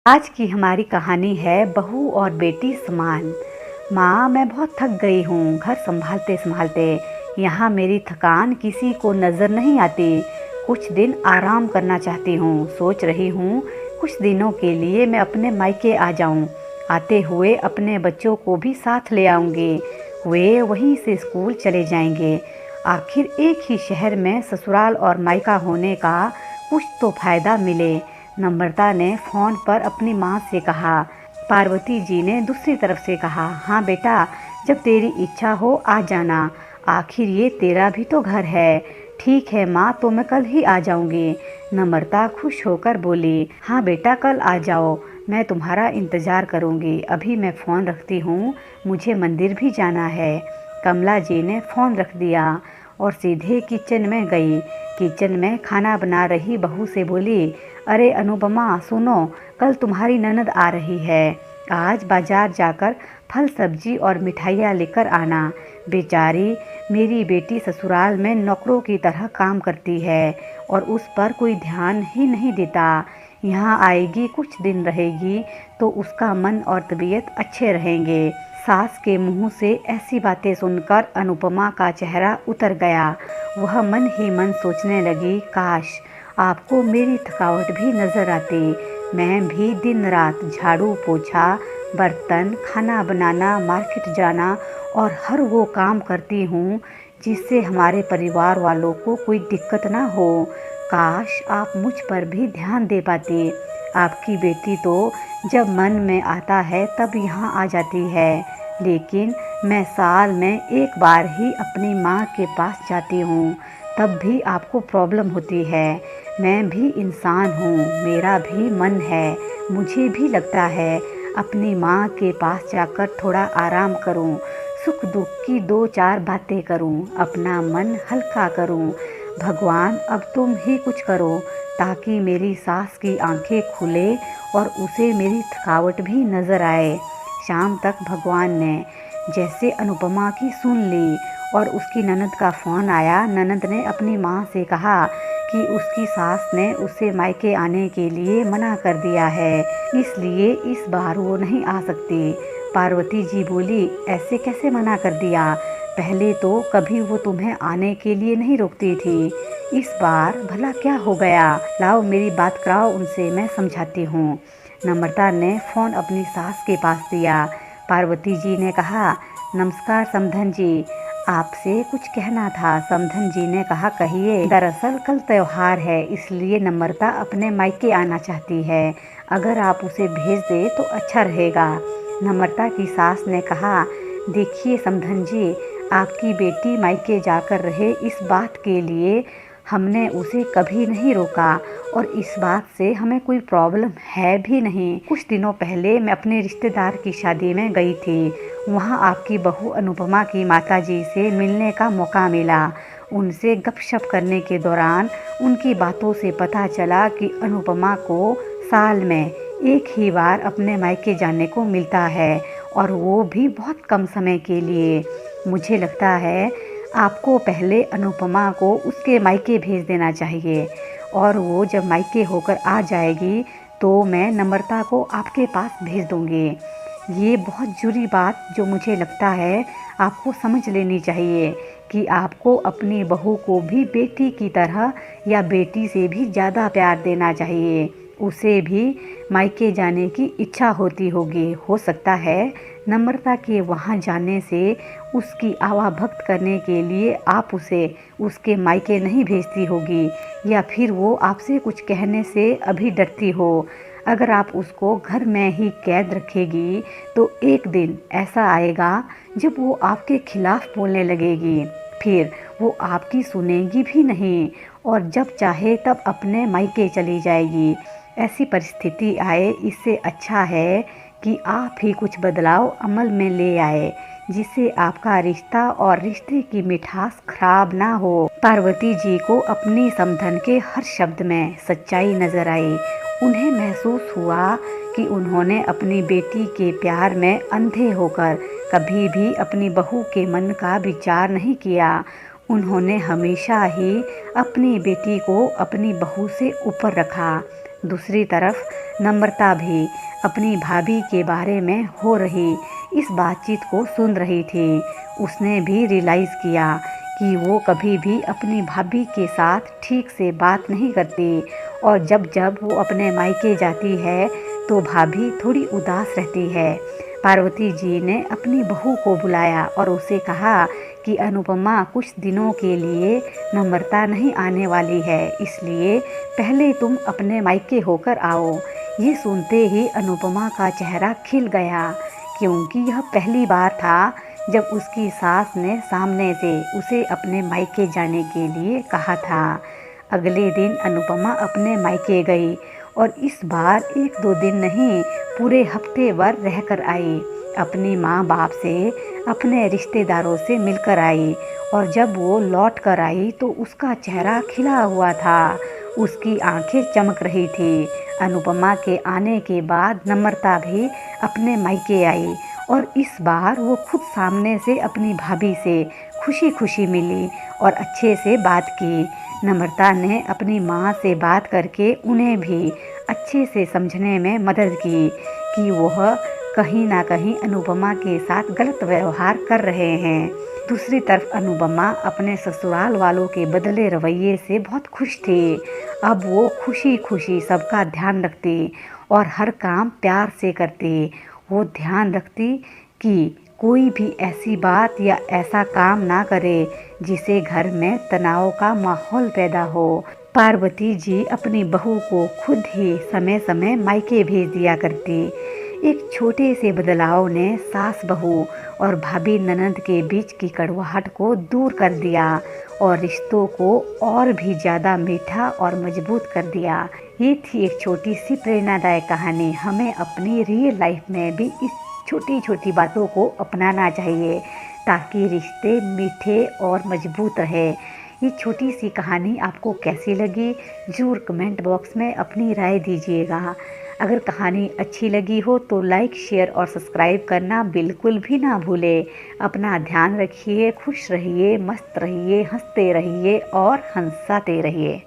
आज की हमारी कहानी है बहू और बेटी समान। माँ, मैं बहुत थक गई हूँ घर संभालते संभालते। यहाँ मेरी थकान किसी को नज़र नहीं आती। कुछ दिन आराम करना चाहती हूँ। सोच रही हूँ कुछ दिनों के लिए मैं अपने मायके आ जाऊँ। आते हुए अपने बच्चों को भी साथ ले आऊँगी। वे वहीं से स्कूल चले जाएंगे। आखिर एक ही शहर में ससुराल और मायका होने का कुछ तो फ़ायदा मिले। नम्रता ने फ़ोन पर अपनी माँ से कहा। पार्वती जी ने दूसरी तरफ से कहा, हाँ बेटा, जब तेरी इच्छा हो आ जाना। आखिर ये तेरा भी तो घर है। ठीक है माँ, तो मैं कल ही आ जाऊँगी। नम्रता खुश होकर बोली, हाँ बेटा, कल आ जाओ, मैं तुम्हारा इंतज़ार करूँगी। अभी मैं फ़ोन रखती हूँ, मुझे मंदिर भी जाना है। कमला जी ने फ़ोन रख दिया और सीधे किचन में गई। किचन में खाना बना रही बहू से बोली, अरे अनुपमा, सुनो, कल तुम्हारी ननद आ रही है। आज बाजार जाकर फल सब्जी और मिठाइयाँ लेकर आना। बेचारी मेरी बेटी ससुराल में नौकरों की तरह काम करती है और उस पर कोई ध्यान ही नहीं देता। यहाँ आएगी, कुछ दिन रहेगी तो उसका मन और तबीयत अच्छे रहेंगे। सास के मुंह से ऐसी बातें सुनकर अनुपमा का चेहरा उतर गया। वह मन ही मन सोचने लगी, काश आपको मेरी थकावट भी नज़र आती। मैं भी दिन रात झाड़ू पोछा, बर्तन, खाना बनाना, मार्केट जाना और हर वो काम करती हूँ जिससे हमारे परिवार वालों को कोई दिक्कत ना हो। काश आप मुझ पर भी ध्यान दे पाती। आपकी बेटी तो जब मन में आता है तब यहाँ आ जाती है, लेकिन मैं साल में एक बार ही अपनी माँ के पास जाती हूँ, तब भी आपको प्रॉब्लम होती है। मैं भी इंसान हूँ, मेरा भी मन है। मुझे भी लगता है अपनी माँ के पास जाकर थोड़ा आराम करूँ, सुख दुख की दो चार बातें करूँ, अपना मन हल्का करूँ। भगवान, अब तुम ही कुछ करो ताकि मेरी सास की आंखें खुले और उसे मेरी थकावट भी नज़र आए। शाम तक भगवान ने जैसे अनुपमा की सुन ली और उसकी ननद का फ़ोन आया। ननद ने अपनी माँ से कहा कि उसकी सास ने उसे मायके आने के लिए मना कर दिया है, इसलिए इस बार वो नहीं आ सकती। पार्वती जी बोली, ऐसे कैसे मना कर दिया? पहले तो कभी वो तुम्हें आने के लिए नहीं रोकती थी, इस बार भला क्या हो गया? लाओ मेरी बात कराओ उनसे, मैं समझाती हूँ। नम्रता ने फ़ोन अपनी सास के पास दिया। पार्वती जी ने कहा, नमस्कार समधन जी, आपसे कुछ कहना था। समधन जी ने कहा, कहिए। दरअसल कल त्योहार है, इसलिए नम्रता अपने मायके आना चाहती है। अगर आप उसे भेज दें तो अच्छा रहेगा। नम्रता की सास ने कहा, देखिए समधन जी, आपकी बेटी मायके जाकर रहे, इस बात के लिए हमने उसे कभी नहीं रोका और इस बात से हमें कोई प्रॉब्लम है भी नहीं। कुछ दिनों पहले मैं अपने रिश्तेदार की शादी में गई थी। वहाँ आपकी बहू अनुपमा की माताजी से मिलने का मौका मिला। उनसे गपशप करने के दौरान उनकी बातों से पता चला कि अनुपमा को साल में एक ही बार अपने मायके जाने को मिलता है और वो भी बहुत कम समय के लिए। मुझे लगता है आपको पहले अनुपमा को उसके मायके भेज देना चाहिए और वो जब मायके होकर आ जाएगी तो मैं नम्रता को आपके पास भेज दूँगी। ये बहुत ज़रूरी बात जो मुझे लगता है आपको समझ लेनी चाहिए कि आपको अपनी बहू को भी बेटी की तरह या बेटी से भी ज़्यादा प्यार देना चाहिए। उसे भी मायके जाने की इच्छा होती होगी। हो सकता है नम्रता के वहाँ जाने से उसकी आवाभक्त करने के लिए आप उसे उसके मायके नहीं भेजती होगी, या फिर वो आपसे कुछ कहने से अभी डरती हो। अगर आप उसको घर में ही कैद रखेगी तो एक दिन ऐसा आएगा जब वो आपके खिलाफ बोलने लगेगी, फिर वो आपकी सुनेगी भी नहीं और जब चाहे तब अपने मायके चली जाएगी। ऐसी परिस्थिति आए, इससे अच्छा है कि आप ही कुछ बदलाव अमल में ले आए जिससे आपका रिश्ता और रिश्ते की मिठास खराब ना हो। पार्वती जी को अपनी समधन के हर शब्द में सच्चाई नजर आई। उन्हें महसूस हुआ कि उन्होंने अपनी बेटी के प्यार में अंधे होकर कभी भी अपनी बहू के मन का विचार नहीं किया। उन्होंने हमेशा ही अपनी बेटी को अपनी बहू से ऊपर रखा। दूसरी तरफ नम्रता भी अपनी भाभी के बारे में हो रही इस बातचीत को सुन रही थी। उसने भी रियलाइज़ किया कि वो कभी भी अपनी भाभी के साथ ठीक से बात नहीं करती और जब जब वो अपने मायके जाती है तो भाभी थोड़ी उदास रहती है। पार्वती जी ने अपनी बहू को बुलाया और उसे कहा कि अनुपमा कुछ दिनों के लिए नम्रता नहीं आने वाली है, इसलिए पहले तुम अपने मायके होकर आओ। ये सुनते ही अनुपमा का चेहरा खिल गया, क्योंकि यह पहली बार था जब उसकी सास ने सामने से उसे अपने मायके जाने के लिए कहा था। अगले दिन अनुपमा अपने मायके गई और इस बार 1-2 दिन नहीं, पूरे हफ्ते भर रहकर आई। अपनी माँ बाप से, अपने रिश्तेदारों से मिलकर आई और जब वो लौट कर आई तो उसका चेहरा खिला हुआ था, उसकी आंखें चमक रही थी। अनुपमा के आने के बाद नम्रता भी अपने मायके आई और इस बार वो खुद सामने से अपनी भाभी से खुशी खुशी मिली और अच्छे से बात की। नम्रता ने अपनी माँ से बात करके उन्हें भी अच्छे से समझने में मदद की कि वह कहीं ना कहीं अनुपमा के साथ गलत व्यवहार कर रहे हैं। दूसरी तरफ अनुपमा अपने ससुराल वालों के बदले रवैये से बहुत खुश थी। अब वो खुशी खुशी सबका ध्यान रखती और हर काम प्यार से करती। वो ध्यान रखती कि कोई भी ऐसी बात या ऐसा काम ना करे जिसे घर में तनाव का माहौल पैदा हो। पार्वती जी अपनी बहू को खुद ही समय समय मायके भेज दिया करती। एक छोटे से बदलाव ने सास बहू और भाभी ननद के बीच की कड़वाहट को दूर कर दिया और रिश्तों को और भी ज़्यादा मीठा और मजबूत कर दिया। ये थी एक छोटी सी प्रेरणादायक कहानी। हमें अपनी रियल लाइफ में भी इस छोटी छोटी बातों को अपनाना चाहिए ताकि रिश्ते मीठे और मजबूत रहे। ये छोटी सी कहानी आपको कैसी लगी ज़रूर कमेंट बॉक्स में अपनी राय दीजिएगा। अगर कहानी अच्छी लगी हो तो लाइक, शेयर और सब्सक्राइब करना बिल्कुल भी ना भूलें। अपना ध्यान रखिए, खुश रहिए, मस्त रहिए, हंसते रहिए और हंसाते रहिए।